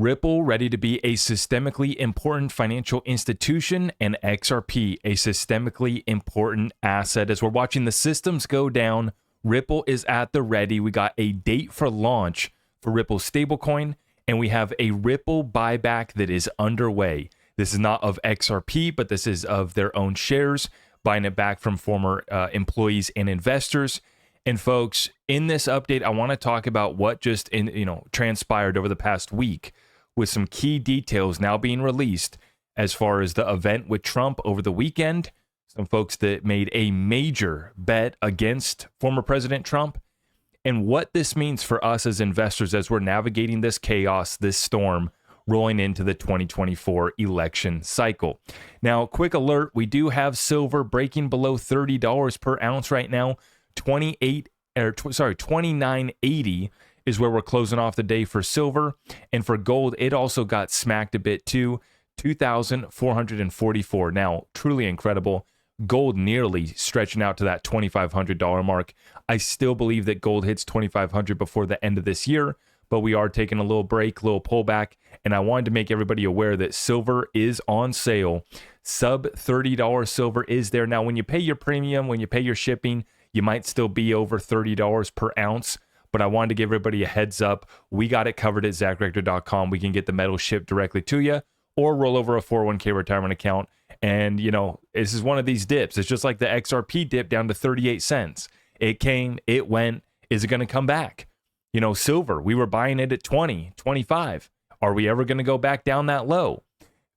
Ripple ready to be a systemically important financial institution, and XRP a systemically important asset. As we're watching the systems go down, Ripple is at the ready. We got a date for launch for Ripple stablecoin, and we have a Ripple buyback that is underway. This is not of XRP, but this is of their own shares, buying it back from former employees and investors. And folks, in this update, I want to talk about what just transpired over the past week, with some key details now being released as far as the event with Trump over the weekend, some folks that made a major bet against former President Trump, and what this means for us as investors as we're navigating this chaos, this storm, rolling into the 2024 election cycle. Now, quick alert, we do have silver breaking below $30 per ounce right now. 29.80 is where we're closing off the day for silver. And for gold, it also got smacked a bit too, 2,444. Now, truly incredible. Gold nearly stretching out to that $2,500 mark. I still believe that gold hits $2,500 before the end of this year, but we are taking a little break, little pullback, and I wanted to make everybody aware that silver is on sale. Sub $30 silver is there. Now, when you pay your premium, when you pay your shipping, you might still be over $30 per ounce, but I wanted to give everybody a heads up. We got it covered at ZachRector.com. We can get the metal shipped directly to you, or roll over a 401k retirement account. And, this is one of these dips. It's just like the XRP dip down to 38 cents. It came, it went. Is it going to come back? Silver, we were buying it at 20, 25. Are we ever going to go back down that low?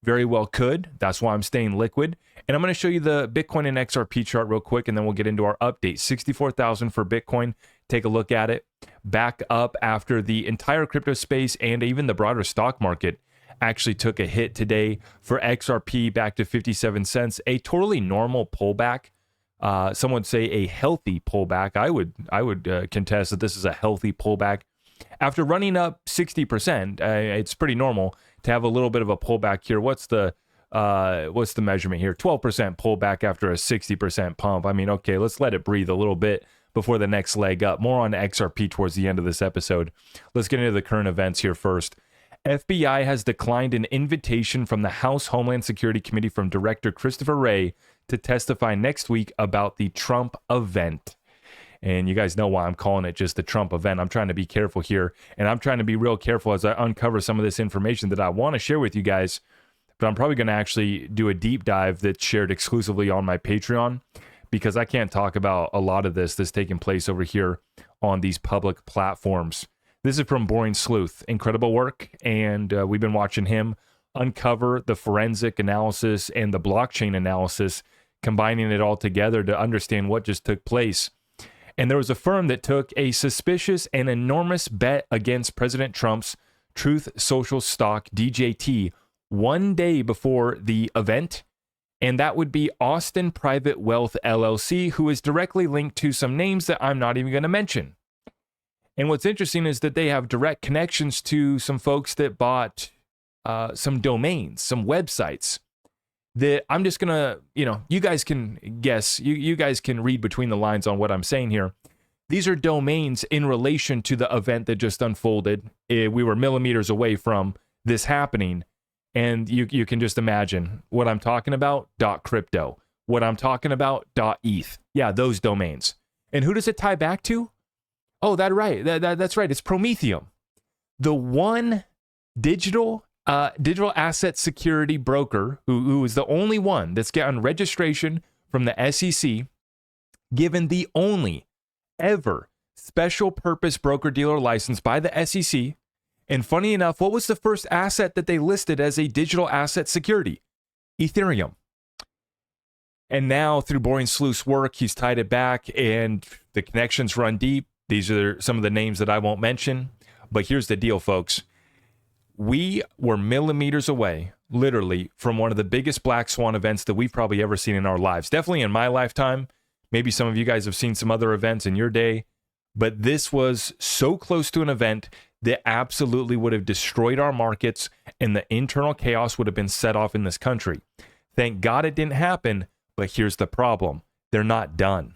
Very well could. That's why I'm staying liquid. And I'm going to show you the Bitcoin and XRP chart real quick, and then we'll get into our update. 64,000 for Bitcoin. Take a look at it. Back up after the entire crypto space and even the broader stock market actually took a hit today. For XRP, back to 57 cents. A totally normal pullback. Some would say a healthy pullback. I would contest that this is a healthy pullback. After running up 60%, it's pretty normal to have a little bit of a pullback here. What's the measurement here? 12% pullback after a 60% pump. I mean, okay, let's let it breathe a little bit before the next leg up. More on XRP towards the end of this episode. Let's get into the current events here first. FBI has declined an invitation from the House Homeland Security Committee from Director Christopher Wray to testify next week about the Trump event. And you guys know why I'm calling it just the Trump event. I'm trying to be careful here, and I'm trying to be real careful as I uncover some of this information that I want to share with you guys. But I'm probably going to actually do a deep dive that's shared exclusively on my Patreon, because I can't talk about a lot of this that's taking place over here on these public platforms. This is from Boring Sleuth. Incredible work, and we've been watching him uncover the forensic analysis and the blockchain analysis, combining it all together to understand what just took place. And there was a firm that took a suspicious and enormous bet against President Trump's Truth Social stock, DJT, one day before the event, and that would be Austin Private Wealth LLC, who is directly linked to some names that I'm not even going to mention. And what's interesting is that they have direct connections to some folks that bought some domains, some websites that I'm just going to, you guys can guess, you guys can read between the lines on what I'm saying here. These are domains in relation to the event that just unfolded. We were millimeters away from this happening. And you can just imagine what I'm talking about, .crypto. What I'm talking about, .eth. Yeah, those domains. And who does it tie back to? Oh, that's right. It's Prometheum. The one digital asset security broker who is the only one that's gotten registration from the SEC, given the only ever special purpose broker-dealer license by the SEC. And funny enough, what was the first asset that they listed as a digital asset security? Ethereum. And now through Boring Sleuth's work, he's tied it back and the connections run deep. These are some of the names that I won't mention. But here's the deal, folks. We were millimeters away, literally, from one of the biggest black swan events that we've probably ever seen in our lives. Definitely in my lifetime. Maybe some of you guys have seen some other events in your day. But this was so close to an event that absolutely would have destroyed our markets, and the internal chaos would have been set off in this country. Thank God it didn't happen, but here's the problem. They're not done.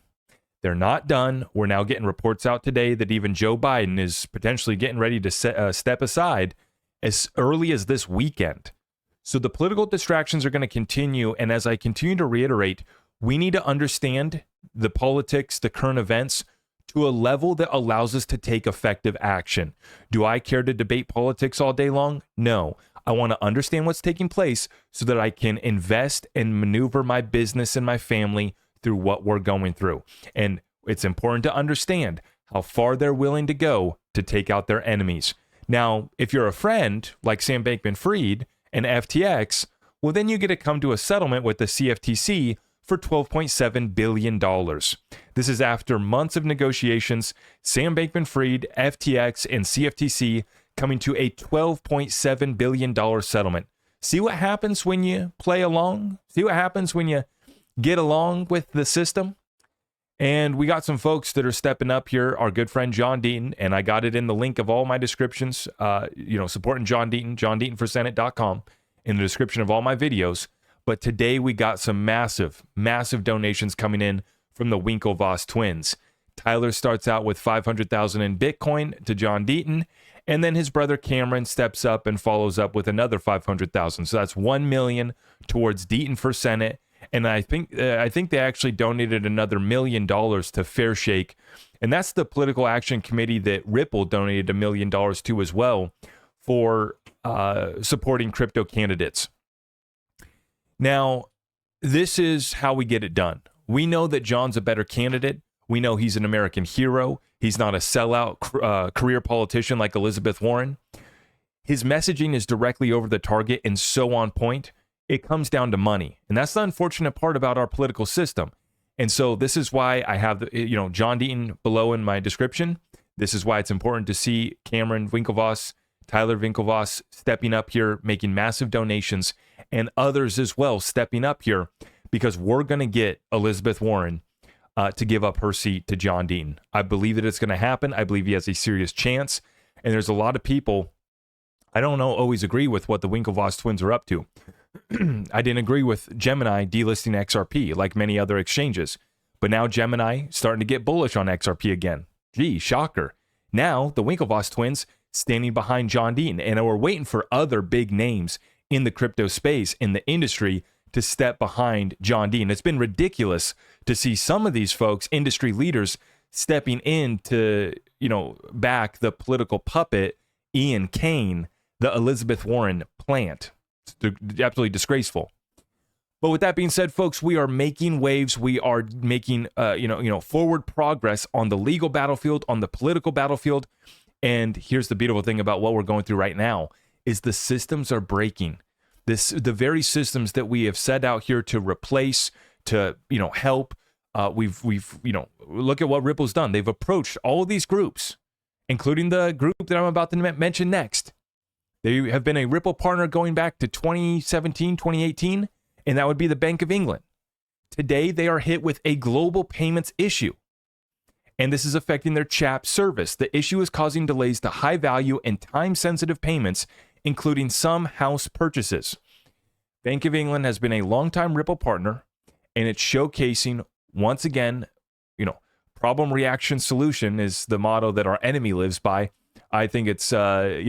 They're not done. We're now getting reports out today that even Joe Biden is potentially getting ready to step aside as early as this weekend. So the political distractions are going to continue. And as I continue to reiterate, we need to understand the politics, the current events, to a level that allows us to take effective action. Do I care to debate politics all day long? No. I want to understand what's taking place so that I can invest and maneuver my business and my family through what we're going through. And it's important to understand how far they're willing to go to take out their enemies. Now, if you're a friend like Sam Bankman-Fried and FTX, well, then you get to come to a settlement with the CFTC for $12.7 billion. This is after months of negotiations, Sam Bankman-Fried, FTX, and CFTC coming to a $12.7 billion settlement. See what happens when you play along? See what happens when you get along with the system? And we got some folks that are stepping up here. Our good friend John Deaton, and I got it in the link of all my descriptions, supporting John Deaton, johndeatonforsenate.com, in the description of all my videos. But today we got some massive, massive donations coming in from the Winklevoss twins. Tyler starts out with $500,000 in Bitcoin to John Deaton, and then his brother Cameron steps up and follows up with another $500,000. So that's $1 million towards Deaton for Senate. And I think they actually donated another $1 million to Fairshake, and that's the political action committee that Ripple donated $1 million to as well for supporting crypto candidates. Now, this is how we get it done. We know that John's a better candidate. We know he's an American hero. He's not a sellout career politician like Elizabeth Warren. His messaging is directly over the target and so on point. It comes down to money. And that's the unfortunate part about our political system. And so this is why I have John Deaton below in my description. This is why it's important to see Cameron Winklevoss, Tyler Winklevoss stepping up here, making massive donations, and others as well stepping up here, because we're going to get Elizabeth Warren to give up her seat to John Deaton. I believe that it's going to happen. I believe he has a serious chance. And there's a lot of people, I don't always agree with what the Winklevoss twins are up to. I didn't agree with Gemini delisting XRP like many other exchanges. But now Gemini starting to get bullish on XRP again. Gee, shocker. Now the Winklevoss twins standing behind John Deaton. And we're waiting for other big names in the crypto space, in the industry, to step behind John Deaton. It's been ridiculous to see some of these folks, industry leaders, stepping in to, back the political puppet, Ian Kane, the Elizabeth Warren plant. It's absolutely disgraceful. But with that being said, folks, we are making waves. We are making, forward progress on the legal battlefield, on the political battlefield. And here's the beautiful thing about what we're going through right now is the systems are breaking. The very systems that we have set out here to replace, to help. We've look at what Ripple's done. They've approached all of these groups, including the group that I'm about to mention next. They have been a Ripple partner going back to 2017, 2018, and that would be the Bank of England. Today, they are hit with a global payments issue, and this is affecting their chat service. The issue is causing delays to high value and time-sensitive payments, including some house purchases. Bank of England has been a longtime Ripple partner, and it's showcasing, once again, problem, reaction, solution is the motto that our enemy lives by. I think it's a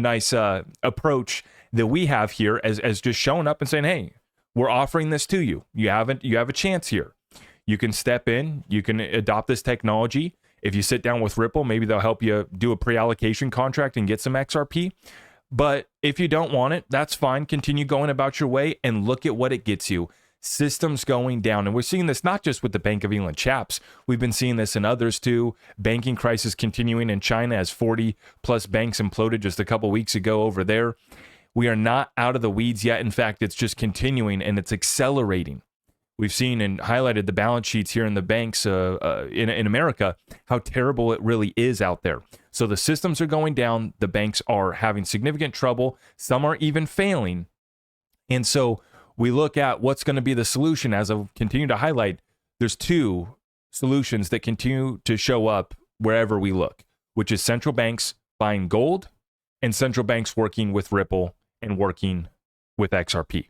nice approach that we have here as just showing up and saying, hey, we're offering this to you. You have a chance here. You can step in. You can adopt this technology. If you sit down with Ripple, maybe they'll help you do a pre-allocation contract and get some XRP. But if you don't want it, that's fine. Continue going about your way and look at what it gets you. Systems going down. And we're seeing this not just with the Bank of England chaps. We've been seeing this in others too. Banking crisis continuing in China as 40 plus banks imploded just a couple weeks ago over there. We are not out of the weeds yet. In fact, it's just continuing and it's accelerating. We've seen and highlighted the balance sheets here in the banks in America, how terrible it really is out there. So the systems are going down. The banks are having significant trouble. Some are even failing. And so we look at what's going to be the solution. As I've continued to highlight, there's two solutions that continue to show up wherever we look, which is central banks buying gold and central banks working with Ripple and working with XRP.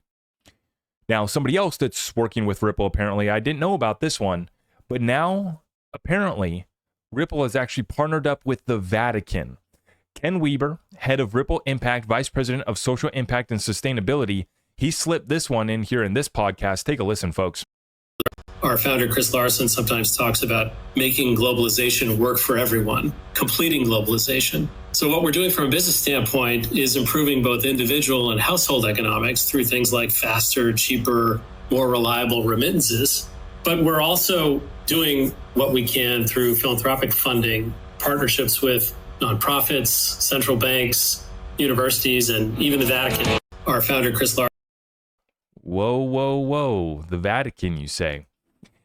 Now, somebody else that's working with Ripple, apparently, I didn't know about this one, but now, apparently, Ripple has actually partnered up with the Vatican Ken Weber, head of Ripple Impact, vice president of social impact and sustainability, he slipped this one in here in this podcast. Take a listen, folks. Our founder, Chris Larsen, sometimes talks about making globalization work for everyone, completing globalization. So what we're doing from a business standpoint is improving both individual and household economics through things like faster, cheaper, more reliable remittances. But we're also doing what we can through philanthropic funding, partnerships with nonprofits, central banks, universities, and even the Vatican. Our founder, Chris Larsen. Whoa. The Vatican, you say?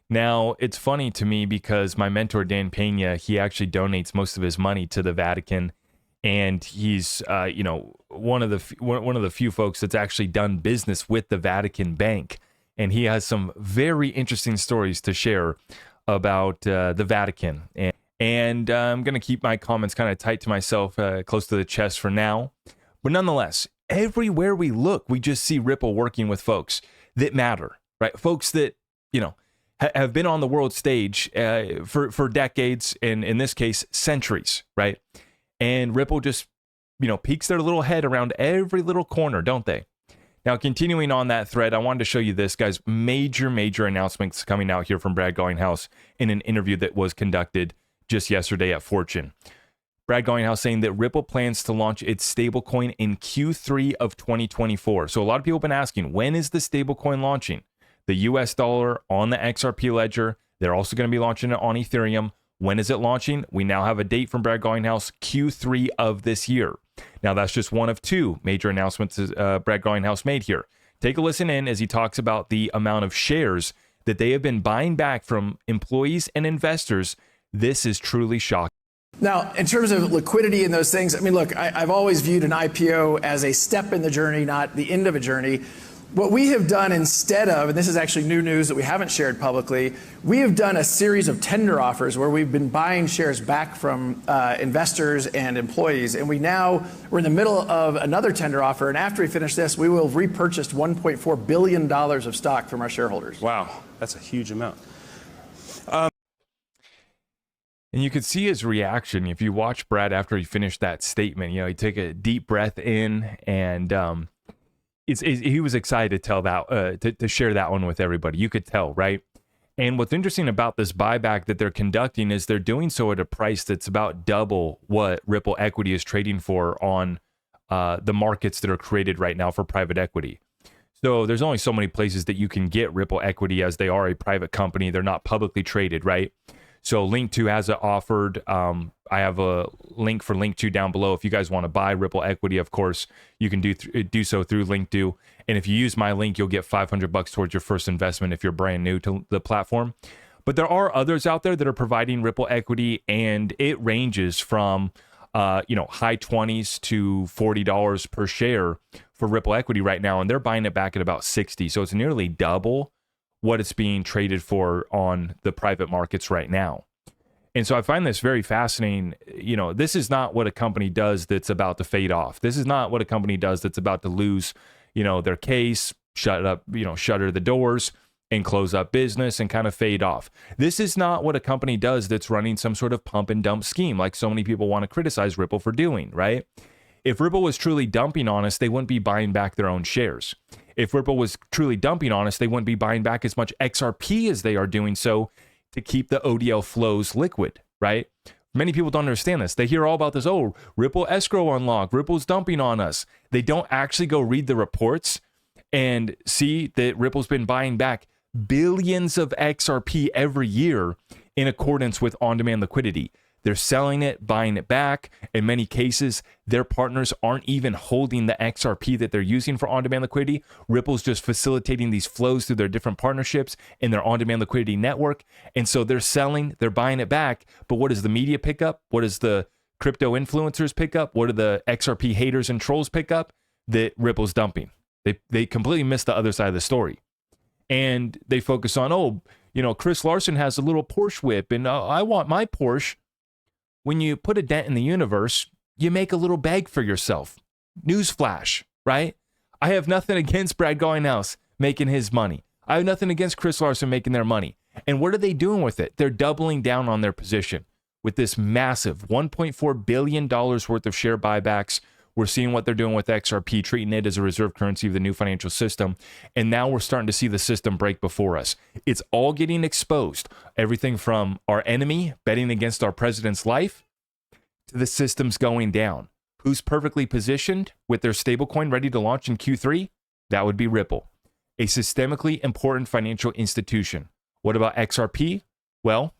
Now, it's funny to me because my mentor, Dan Pena, he actually donates most of his money to the Vatican. And he's, one of the few folks that's actually done business with the Vatican Bank. And he has some very interesting stories to share about the Vatican. And I'm going to keep my comments kind of tight to myself, close to the chest for now. But nonetheless, everywhere we look, we just see Ripple working with folks that matter, right? Folks that, have been on the world stage for decades, and in this case, centuries, right? And Ripple just, peeks their little head around every little corner, don't they? Now, continuing on that thread, I wanted to show you this, guys. Major announcements coming out here from Brad Garlinghouse in an interview that was conducted just yesterday at Fortune. Brad Garlinghouse saying that Ripple plans to launch its stablecoin in Q3 of 2024. So a lot of people have been asking, when is the stablecoin launching? The US dollar on the XRP ledger. They're also going to be launching it on Ethereum. When is it launching? We now have a date from Brad Garlinghouse, Q3 of this year. Now, that's just one of two major announcements Brad Garlinghouse made here. Take a listen in as he talks about the amount of shares that they have been buying back from employees and investors. This is truly shocking. Now, in terms of liquidity and those things, look, I've always viewed an IPO as a step in the journey, not the end of a journey. What we have done instead of, and this is actually new news that we haven't shared publicly, we have done a series of tender offers where we've been buying shares back from investors and employees. And we're in the middle of another tender offer. And after we finish this, we will have repurchased $1.4 billion of stock from our shareholders. Wow, that's a huge amount. And you could see his reaction. If you watch Brad after he finished that statement, he took a deep breath in, and he was excited to tell that to share that one with everybody. You could tell, right? And what's interesting about this buyback that they're conducting is they're doing so at a price that's about double what Ripple equity is trading for on the markets that are created right now for private equity. So there's only so many places that you can get Ripple equity, as they are a private company. They're not publicly traded, right? So Link2 has it offered. I have a link for Link2 down below. If you guys want to buy Ripple equity, of course, you can do so through Link2. And if you use my link, you'll get $500 towards your first investment if you're brand new to the platform. But there are others out there that are providing Ripple equity, and it ranges from high 20s to $40 per share for Ripple equity right now, and they're buying it back at about 60. So it's nearly double what it's being traded for on the private markets right now. And so I find this very fascinating. This is not what a company does that's about to fade off. This is not what a company does that's about to lose, their case, shutter the doors and close up business and kind of fade off. This is not what a company does that's running some sort of pump and dump scheme like so many people want to criticize Ripple for doing, right? If Ripple was truly dumping on us, they wouldn't be buying back their own shares. If Ripple was truly dumping on us, they wouldn't be buying back as much XRP as they are doing so to keep the ODL flows liquid, right? Many people don't understand this. They hear all about this, Ripple escrow unlock, Ripple's dumping on us. They don't actually go read the reports and see that Ripple's been buying back billions of XRP every year in accordance with on-demand liquidity. They're selling it, buying it back. In many cases, their partners aren't even holding the XRP that they're using for on-demand liquidity. Ripple's just facilitating these flows through their different partnerships in their on-demand liquidity network. And so they're selling, they're buying it back. But what does the media pick up? What does the crypto influencers pick up? What do the XRP haters and trolls pick up? That Ripple's dumping. They completely miss the other side of the story. And they focus on, Chris Larsen has a little Porsche whip, and I want my Porsche. When you put a dent in the universe, you make a little bag for yourself. Newsflash, right? I have nothing against Brad Garlinghouse making his money. I have nothing against Chris Larsen making their money. And what are they doing with it? They're doubling down on their position, with this massive $1.4 billion worth of share buybacks. We're seeing what they're doing with XRP, treating it as a reserve currency of the new financial system. And now we're starting to see the system break before us. It's all getting exposed. Everything from our enemy betting against our president's life to the systems going down. Who's perfectly positioned with their stablecoin ready to launch in Q3? That would be Ripple, a systemically important financial institution. What about XRP? Well,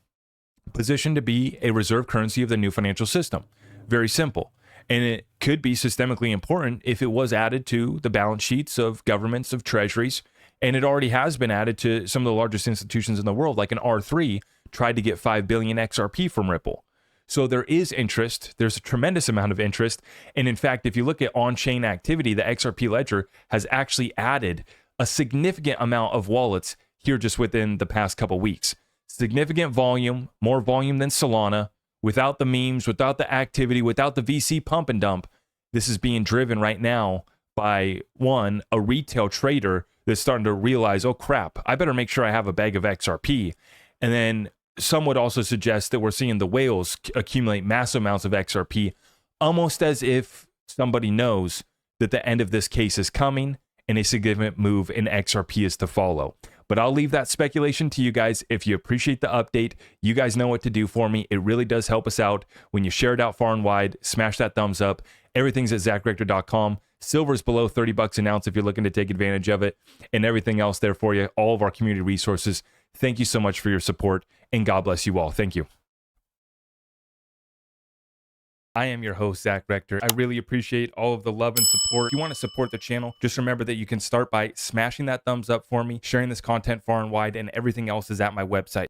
positioned to be a reserve currency of the new financial system. Very simple. And it could be systemically important if it was added to the balance sheets of governments, of treasuries, and it already has been added to some of the largest institutions in the world, like an R3 tried to get 5 billion XRP from Ripple. So there is interest. There's a tremendous amount of interest. And in fact, if you look at on-chain activity, the XRP ledger has actually added a significant amount of wallets here just within the past couple weeks. Significant volume, more volume than Solana. Without the memes, without the activity, without the VC pump and dump, this is being driven right now by a retail trader that's starting to realize, oh crap, I better make sure I have a bag of XRP. And then some would also suggest that we're seeing the whales accumulate massive amounts of XRP, almost as if somebody knows that the end of this case is coming and a significant move in XRP is to follow. But I'll leave that speculation to you guys. If you appreciate the update, you guys know what to do for me. It really does help us out when you share it out far and wide. Smash that thumbs up. Everything's at ZachRector.com. Silver's below 30 bucks an ounce if you're looking to take advantage of it, and everything else there for you. All of our community resources. Thank you so much for your support, and God bless you all. Thank you. I am your host, Zach Rector. I really appreciate all of the love and support. If you want to support the channel, just remember that you can start by smashing that thumbs up for me, sharing this content far and wide, and everything else is at my website.